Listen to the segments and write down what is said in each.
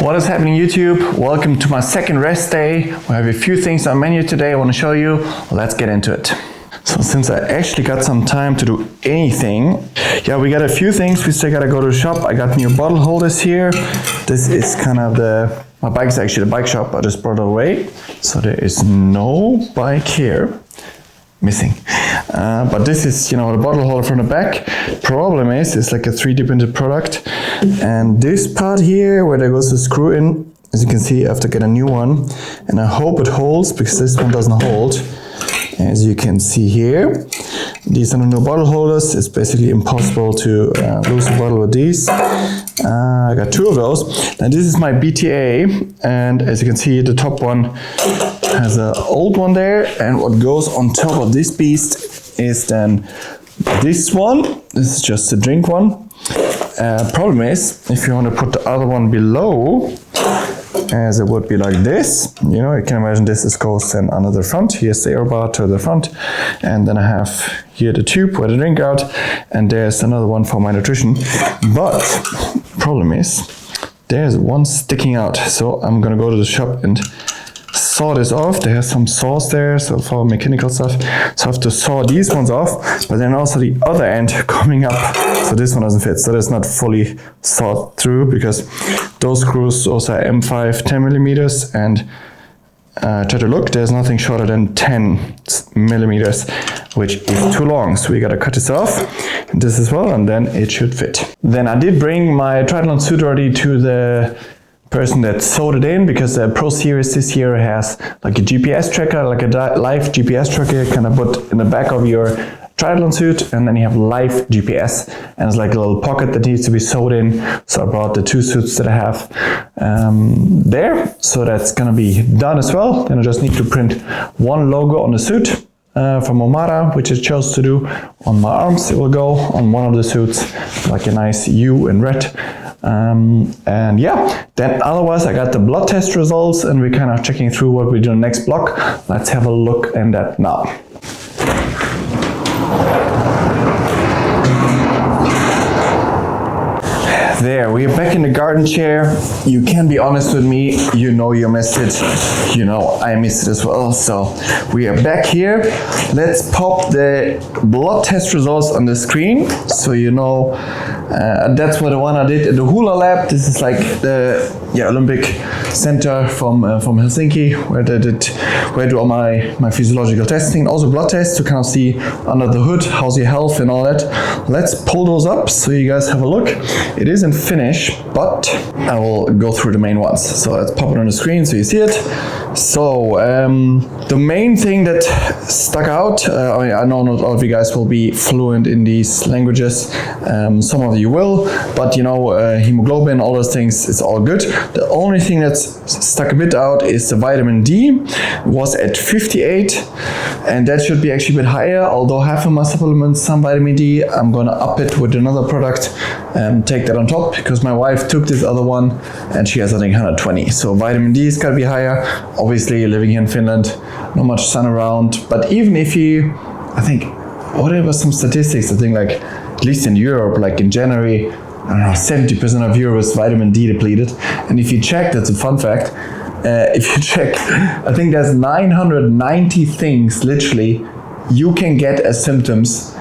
What is happening, YouTube? Welcome to my second rest day. We have a few things on menu today I want to show you. Let's get into it. So since I actually got some time to do anything, we got a few things. We still gotta go to the shop. I got new bottle holders here. This is kind of my bike is actually the bike shop. I just brought it away. So there is no bike here missing. But this is, the bottle holder from the back. Problem is, it's like a 3D printed product. And this part here, where there goes the screw in, as you can see, I have to get a new one. And I hope it holds, because this one doesn't hold. As you can see here, these are the new bottle holders. It's basically impossible to lose a bottle with these. I got two of those. Now this is my BTA, and as you can see, the top one has an old one there, and what goes on top of this beast is then this one. This is just a drink one. Problem is, if you want to put the other one below, as it would be like this, you can imagine this goes then under the front. Here's the air bar to the front, and then I have here the tube where the drink out, and there's another one for my nutrition. But problem is, there's one sticking out, so I'm gonna go to the shop and saw this off. They have some saws there, so for mechanical stuff. So I have to saw these ones off, but then also the other end coming up. So this one doesn't fit. So that's not fully sawed through, because those screws also are M5 10 millimeters, and try to look, there's nothing shorter than 10 millimeters, which is too long. So we gotta cut this off, this as well, and then it should fit. Then I did bring my triathlon suit already to the person that sewed it in, because the Pro Series this year has like a GPS tracker, like a live GPS tracker, kind of put in the back of your triathlon suit, and then you have live GPS, and it's like a little pocket that needs to be sewed in. So I brought the two suits that I have there, so that's gonna be done as well. Then I just need to print one logo on the suit from Omara, which I chose to do on my arms. It will go on one of the suits, like a nice U in red. Then otherwise I got the blood test results, and we're kind of checking through what we do in the next block. Let's have a look at that now. There, we are back in the garden chair. You can be honest with me, you missed it. I missed it as well. So we are back here. Let's pop the blood test results on the screen, so that's what the one I did at the Hula Lab. This is like the Olympic Center from Helsinki, where I do all my physiological testing, also blood tests to kind of see under the hood how's your health and all that. Let's pull those up so you guys have a look. It isn't finished, but I will go through the main ones. So let's pop it on the screen so you see it. So the main thing that stuck out, I know not all of you guys will be fluent in these languages. Some of you will, but hemoglobin, all those things, it's all good. The only thing that's stuck a bit out is the vitamin D. It was at 58, and that should be actually a bit higher. Although half of my supplements some vitamin D, I'm gonna up it with another product and take that on top, because my wife took this other one and she has, I think, 120. So vitamin D is gotta be higher. Obviously, living here in Finland, not much sun around. But even if I think, whatever, some statistics, I think like, at least in Europe, like in January, 70% of Europe is vitamin D depleted. And if you check, that's a fun fact, if you check, I think there's 990 things, literally, you can get as symptoms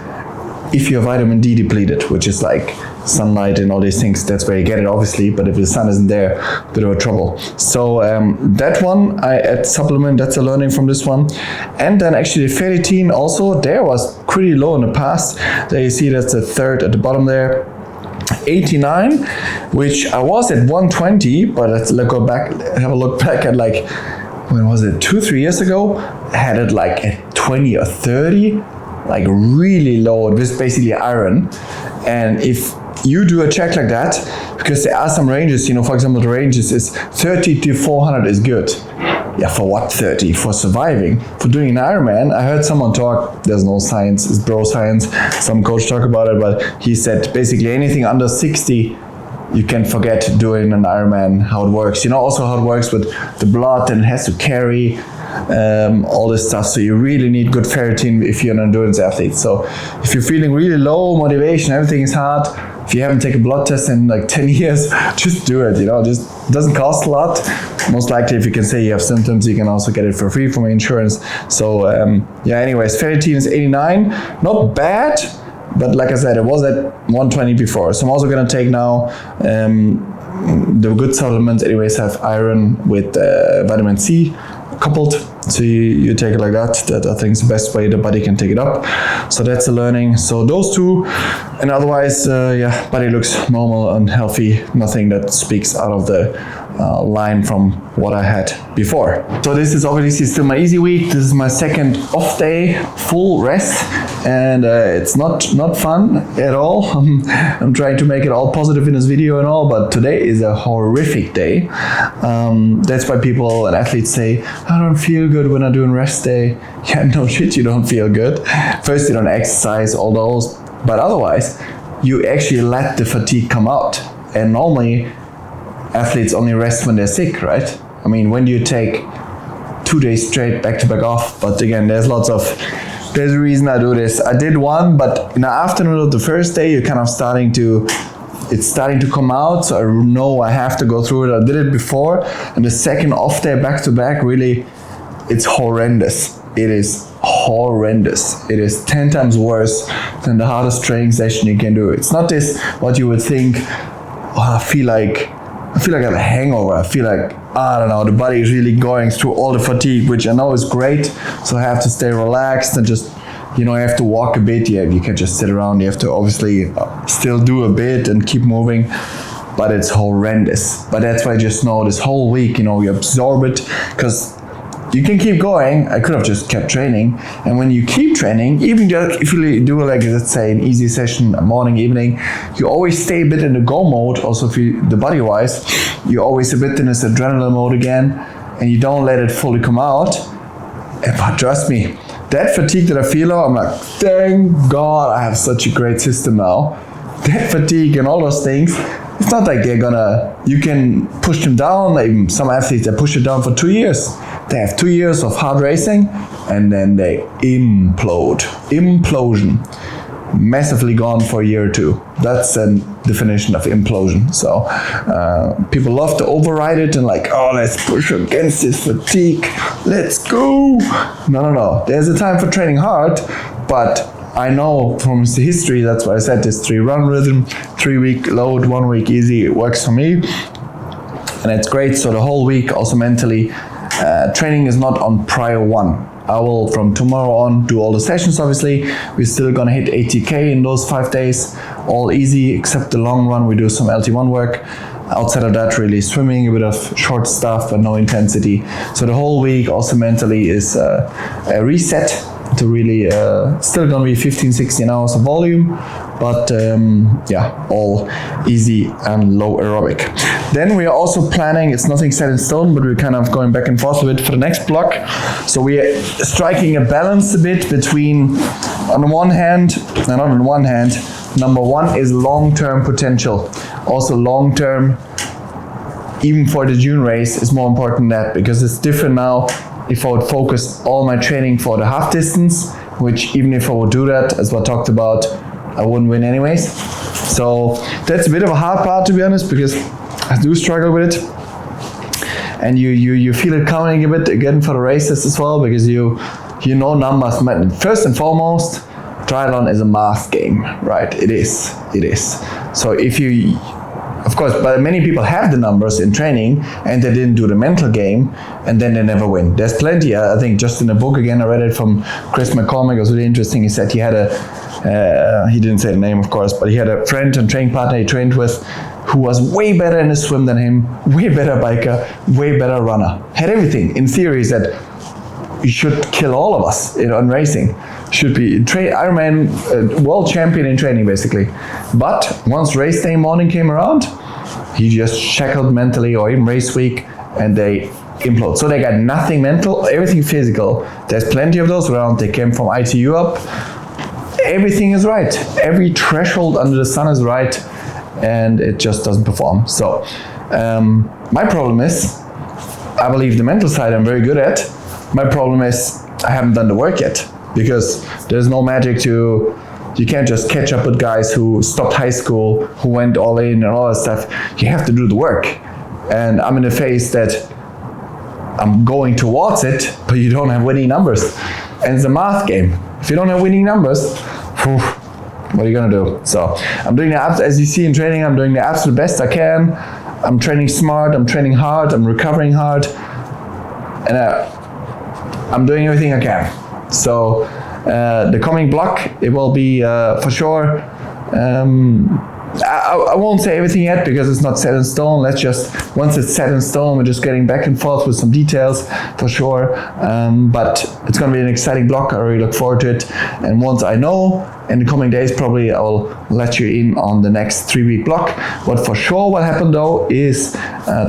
if you're vitamin D depleted, which is like sunlight and all these things. That's where you get it, obviously, but if the sun isn't there, a bit of a trouble. So that one, I add supplement, that's a learning from this one. And then actually the ferritin also, there was pretty low in the past. There you see that's the third at the bottom there. 89, which I was at 120, but let's go back, have a look back at like, when was it, 2-3 years ago? I had it like at 20 or 30, like really low. It was basically iron. And if you do a check like that, because there are some ranges, for example, the ranges is 30 to 400 is good. Yeah, for what 30? For surviving. For doing an Ironman, I heard someone talk, there's no science, it's bro science, some coach talk about it, but he said basically anything under 60, you can forget doing an Ironman, how it works. Also how it works with the blood, and it has to carry all this stuff. So you really need good ferritin if you're an endurance athlete. So if you're feeling really low motivation, everything is hard, if you haven't taken a blood test in like 10 years, just do it, just doesn't cost a lot. Most likely, if you can say you have symptoms, you can also get it for free from insurance. So anyways, ferritin is 89, not bad, but like I said, it was at 120 before. So I'm also gonna take now the good supplements anyways have iron with vitamin C coupled. So you take it like that. That I think is the best way the body can take it up. So that's a learning. So those two, and otherwise, body looks normal and healthy. Nothing that speaks out of the line from what I had before. So this is obviously still my easy week. This is my second off day, full rest, and it's not fun at all. I'm trying to make it all positive in this video and all, but today is a horrific day. That's why people and athletes say, I don't feel good when I'm doing rest day. Yeah, no shit, you don't feel good. First, you don't exercise, all those, but otherwise, you actually let the fatigue come out. And normally, athletes only rest when they're sick, right? I mean, when do you take 2 days straight back to back off? But again, there's a reason I do this. I did one, but in the afternoon of the first day, you're kind of it's starting to come out, so I know I have to go through it. I did it before, and the second off day back to back, really, it's horrendous. It is horrendous. It is 10 times worse than the hardest training session you can do. It's not this, what you would think, I feel like I have a hangover. I feel like, I don't know, the body is really going through all the fatigue, which I know is great. So I have to stay relaxed and just, you have to walk a bit. Yeah, you can't just sit around. You have to obviously still do a bit and keep moving, but it's horrendous. But that's why I just know this whole week, you absorb it, because you can keep going. I could have just kept training. And when you keep training, even if you do like, let's say, an easy session, morning, evening, you always stay a bit in the go mode. Also, the body-wise, you're always a bit in this adrenaline mode again, and you don't let it fully come out. But trust me, that fatigue that I feel now, I'm like, thank God I have such a great system now. That fatigue and all those things, it's not like you can push them down. Like some athletes, they push it down for 2 years. They have 2 years of hard racing, and then they implode. Implosion. Massively gone for a year or two. That's a definition of implosion. So people love to override it and like, oh, let's push against this fatigue. Let's go. No. There's a time for training hard, but I know from the history, that's why I said this 3-run rhythm, 3-week load, 1 week easy, it works for me. And it's great. So the whole week, also mentally, training is not on prior one. I will, from tomorrow on, do all the sessions, obviously. We're still gonna hit 80K in those 5 days, all easy, except the long run, we do some LT1 work. Outside of that, really swimming, a bit of short stuff, but no intensity. So the whole week, also mentally, is a reset to really, still gonna be 15-16 hours of volume, but all easy and low aerobic. Then we are also planning, it's nothing set in stone, but we're kind of going back and forth a bit for the next block. So we are striking a balance a bit between, on the one hand, not on one hand, number one is long-term potential. Also long-term, even for the June race, is more important than that, because it's different now. If I would focus all my training for the half distance, which even if I would do that, as I talked about, I wouldn't win anyways. So that's a bit of a hard part, to be honest, because I do struggle with it. And you feel it coming a bit again for the races as well, because you know numbers. First and foremost, triathlon is a math game, right? It is. So if you, of course, but many people have the numbers in training and they didn't do the mental game, and then they never win. There's plenty. I think just in a book, again, I read it from Chris McCormick. It was really interesting. He said he had he didn't say the name, of course, but he had a friend and training partner he trained with who was way better in the swim than him, way better biker, way better runner. Had everything. In theory, he said, you should kill all of us on racing. Should be Ironman world champion in training, basically. But once race day morning came around, he just shackled mentally, or even race week, and they implode. So they got nothing mental, everything physical. There's plenty of those around. They came from ITU up. Everything is right. Every threshold under the sun is right, and it just doesn't perform. So my problem is, I believe the mental side I'm very good at, My problem is I haven't done the work yet, because there's no magic to, you can't just catch up with guys who stopped high school, who went all in and all that stuff. You have to do the work. And I'm in a phase that I'm going towards it, but you don't have winning numbers. And it's a math game. If you don't have winning numbers, what are you gonna do? So I'm doing as you see in training, I'm doing the absolute best I can. I'm training smart, I'm training hard, I'm recovering hard, and I'm doing everything I can. So the coming block, it will be for sure. I won't say everything yet because it's not set in stone. Let's just, once it's set in stone, we're just getting back and forth with some details for sure. But it's going to be an exciting block. I really look forward to it. And once I know, in the coming days, probably I'll let you in on the next 3-week block. What for sure will happen though is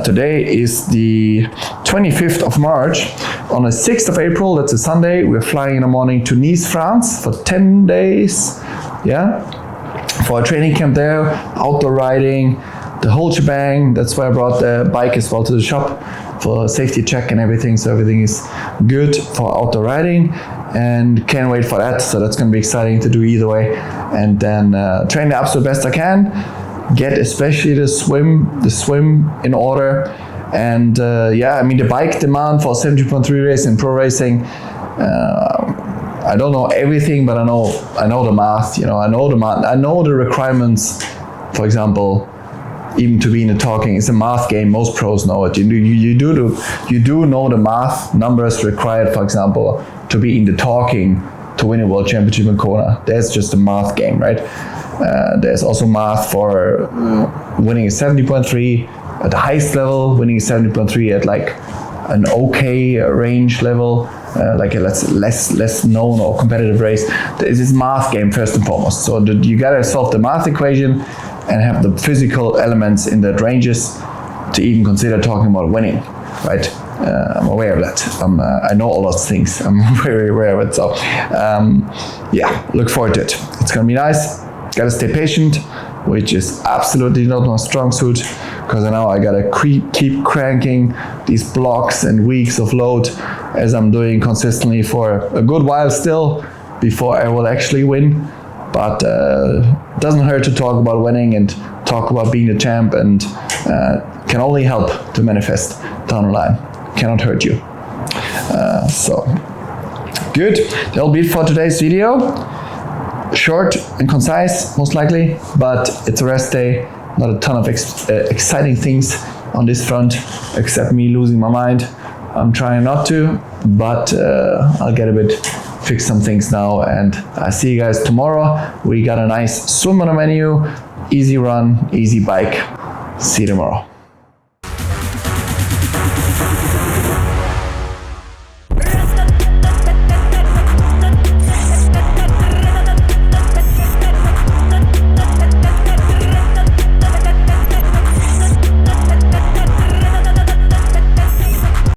today is the 25th of March. On the 6th of April, that's a Sunday, we're flying in the morning to Nice, France for 10 days. Yeah. For a training camp there, outdoor riding, the whole shebang. That's why I brought the bike as well to the shop for safety check and everything. So everything is good for outdoor riding, and can't wait for that. So that's going to be exciting to do either way. And then train the absolute best I can. Get especially the swim in order. And yeah, I mean the bike demand for 70.3 race in pro racing. I don't know everything, but I know the math. You know, I know the requirements. For example, even to be in the talking, it's a math game. Most pros know it. You do know the math numbers required. For example, to be in the talking to win a world championship in Kona. That's just a math game, right? There's also math for winning a 70.3 at the highest level, winning a 70.3 at like an okay range level. Like a less known or competitive race. This is math game first and foremost. So you gotta solve the math equation and have the physical elements in the ranges to even consider talking about winning, right? I'm aware of that. I know all those things. I'm very aware of it. So yeah, look forward to it. It's gonna be nice. Gotta stay patient, which is absolutely not my strong suit, because I know I gotta keep cranking these blocks and weeks of load as I'm doing consistently for a good while still before I will actually win. But it doesn't hurt to talk about winning and talk about being the champ, and can only help to manifest down the line. Cannot hurt you. So good. That'll be it for today's video. Short and concise, most likely, but it's a rest day. Not a ton of exciting things on this front, except me losing my mind. I'm trying not to, but I'll get a bit, fix some things now, and I'll see you guys tomorrow. We got a nice swim on the menu, easy run, easy bike. See you tomorrow.